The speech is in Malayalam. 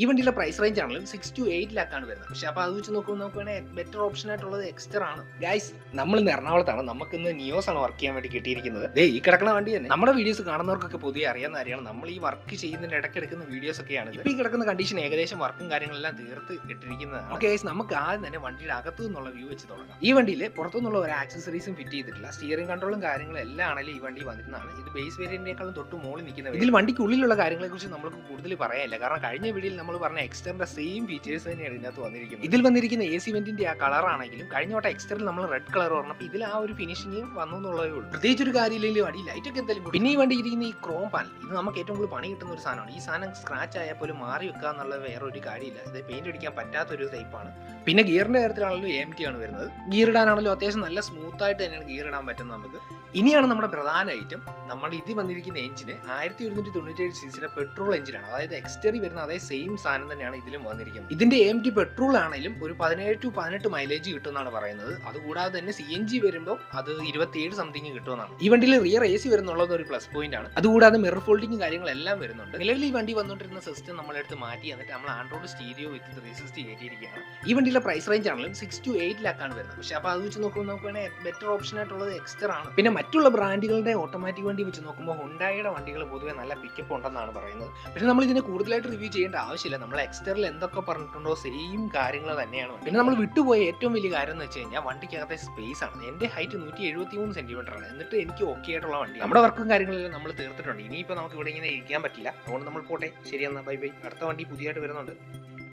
ഈ വണ്ടിയുടെ പ്രൈസ് റേഞ്ച് ആണെങ്കിലും 6 to 8 ലാക്ക് ആണ് വരുന്നത്. പക്ഷേ അപ്പോൾ അത് വെച്ച് നോക്കുമ്പോൾ നമുക്ക് വേണമെങ്കിൽ ബെറ്റർ ഓപ്ഷൻ ആയിട്ടുള്ളത് എക്സ്റ്റർ ആണ്. ഗൈസ്, നമ്മൾ ഇന്ന് എറണാകുളത്താണ്. നമുക്ക് ഇന്ന് നിയോസ് ആണ് വർക്ക് ചെയ്യാൻ വേണ്ടി കിട്ടിയിരിക്കുന്നത്. ഈ കിടക്കുന്ന വണ്ടി തന്നെ നമ്മുടെ വീഡിയോസ് കാണുന്നവർക്കൊക്കെ പൊതുവെ അറിയാവുന്ന കാര്യമാണ്. നമ്മൾ ഈ വർക്ക് ചെയ്യുന്നതിന്റെ ഇടയ്ക്ക് എടുക്കുന്ന വീഡിയോസ് ഒക്കെയാണ്. ഇപ്പോൾ ഈ കിടക്കുന്ന കണ്ടീഷൻ ഏകദേശം വർക്കും കാര്യങ്ങളെല്ലാം തീർത്ത് ഇട്ടിരിക്കുന്നതാണ്. ഓക്കെ ഗൈസ്, നമുക്ക് ആദ്യം തന്നെ വണ്ടിയുടെ അകത്തു നിന്നുള്ള വ്യൂ വെച്ച് തുടങ്ങാം. ഈ വണ്ടിയിൽ പുറത്തുനിന്നുള്ള ഒരു ആക്സസറീസും ഫിറ്റ് ചെയ്തിട്ടില്ല. സ്റ്റിയറിംഗ് കൺട്രോളും കാര്യങ്ങളും എല്ലാം ആണെങ്കിലും ഈ വണ്ടി വന്നിരുന്നതാണ്. ഇത് ബേസ് വേരിയന്റിനേക്കാളും തൊട്ട് മുകളിൽ നിൽക്കുന്നത്. ഇതിൽ വണ്ടിക്കുള്ളിലുള്ള കാര്യങ്ങളെക്കുറിച്ച് നമുക്ക് കൂടുതൽ പറയാനില്ല. കാരണം കഴിഞ്ഞ വീഡിയോയിൽ നമ്മൾ പറഞ്ഞ എക്സ്റ്ററിന്റെ സെയിം ഫീച്ചേഴ്സ് തന്നെയാണ് ഇതിനകത്ത് വന്നിരിക്കുന്നത്. ഇതിൽ വന്നിരിക്കുന്ന AC വെന്റിന്റെ ആ കളർ ആണെങ്കിലും കഴിഞ്ഞ വട്ടം എക്സ്റ്ററിൽ നമ്മൾ റെഡ് കളർ പറഞ്ഞപ്പോൾ ഇതിൽ ആ ഒരു ഫിനിഷിംഗ് വന്നു എന്നുള്ളതേ ഉള്ളൂ. പ്രത്യേകിച്ച് ഒരു കാര്യമില്ലെങ്കിലും അടി ലൈറ്റ് ഒക്കെ എന്തായാലും. പിന്നെ ഈ വണ്ടി ഇരിക്കുന്ന ഈ ക്രോം പാനൽ, ഇത് നമുക്ക് ഏറ്റവും കൂടുതൽ പണി കിട്ടുന്ന ഒരു സാധനമാണ്. ഈ സാധനം സ്ക്രാച്ച് ആയാൽ പോലും മാറി വെക്കുക എന്നുള്ളത് വേറെ ഒരു കാര്യമില്ല. ഇത് പെയിന്റ് അടിക്കാൻ പറ്റാത്തൊരു ടൈപ്പാണ്. പിന്നെ ഗിയറിന്റെ കാര്യത്തിലാണെങ്കിലും AMT ആണ് വരുന്നത്. ഗിയർ ഇടാനാണെങ്കിലും അത്യാവശ്യം നല്ല സ്മൂത്ത് ആയിട്ട് തന്നെയാണ് ഗിയർ ഇടാൻ പറ്റുന്നത് നമുക്ക്. ഇനിയാണ് നമ്മുടെ പ്രധാന ഐറ്റം. നമ്മൾ ഇത് വന്നിരിക്കുന്ന എഞ്ചിന് 1197 cc പെട്രോൾ എഞ്ചിനാണ്. അതായത് എക്സ്റ്ററി വരുന്ന അതേ സെയിം സാധനം തന്നെയാണ് ഇതിലും വന്നിരിക്കുന്നത്. ഇതിന്റെ AMT പെട്രോൾ ആണെങ്കിലും ഒരു 17 to 18 മൈലേജ് കിട്ടുമെന്നാണ് പറയുന്നത്. അതുകൂടാതെ തന്നെ CNG വരുമ്പോൾ അത് 27 സംതിങ് കിട്ടുമെന്നാണ്. ഈ വണ്ടിയിൽ റിയർ AC വരുന്നുള്ളത് ഒരു പ്ലസ് പോയിന്റ് ആണ്. അതുകൂടാതെ മിറർ ഫോൾഡിങ് കാര്യങ്ങളെല്ലാം വരുന്നുണ്ട്. നിലവിൽ ഈ വണ്ടി വന്നുകൊണ്ടിരുന്ന സിസ്റ്റം നമ്മളെടുത്ത് മാറ്റി എന്നിട്ട് നമ്മൾ ആൻഡ്രോയിഡ് സ്റ്റീരിയോ വിത്ത് 360 കയറ്റിയിരിക്കുകയാണ്. ഈ വണ്ടിയുടെ പ്രൈസ് റേഞ്ച് ആണെങ്കിലും 6 to 8 ലാക്ക് ആണ് വരുന്നത്. പക്ഷേ അപ്പോൾ അത് വെച്ച് നോക്കുമ്പോൾ നമുക്ക് വേണമെങ്കിൽ ബെറ്റർ ഓപ്ഷൻ ആയിട്ടുള്ളത് എക്സ്റ്റർ ആണ്. പിന്നെ മറ്റുള്ള ബ്രാൻഡുകളുടെ ഓട്ടോമാറ്റിക് വണ്ടി വെച്ച് നോക്കുമ്പോൾ ഹുണ്ടായിയുടെ വണ്ടികൾ പൊതുവെ നല്ല പിക്കപ്പ് ഉണ്ടെന്നാണ് പറയുന്നത്. പക്ഷേ നമ്മൾ ഇതിനെ കൂടുതലായിട്ട് റിവ്യൂ ചെയ്യേണ്ട ആവശ്യമില്ല. നമ്മൾ എക്സ്റ്ററിൽ എന്തൊക്കെ പറഞ്ഞിട്ടുണ്ടോ സെയിം കാര്യങ്ങൾ തന്നെയാണ്. പിന്നെ നമ്മൾ വിട്ടുപോയ ഏറ്റവും വലിയ കാര്യം എന്ന് വെച്ച് കഴിഞ്ഞാൽ വണ്ടിക്കകത്തെ സ്പേസ് ആണ്. എൻ്റെ ഹൈറ്റ് 173 സെന്റിമീറ്റർ ആണ്. എന്നിട്ട് എനിക്ക് ഓക്കെ ആയിട്ടുള്ള വണ്ടി. നമ്മുടെ വർക്കും കാര്യങ്ങളെല്ലാം നമ്മൾ തീർത്തിട്ടുണ്ട്. ഇനിയിപ്പോൾ നമുക്ക് ഇവിടെ ഇങ്ങനെ ഇരിക്കാൻ പറ്റില്ല. അതുകൊണ്ട് നമ്മൾ പോട്ടെ. ശരിയെന്നാ, ബൈ ബൈ. അടുത്ത വണ്ടി പുതിയതായിട്ട് വരുന്നുണ്ട്.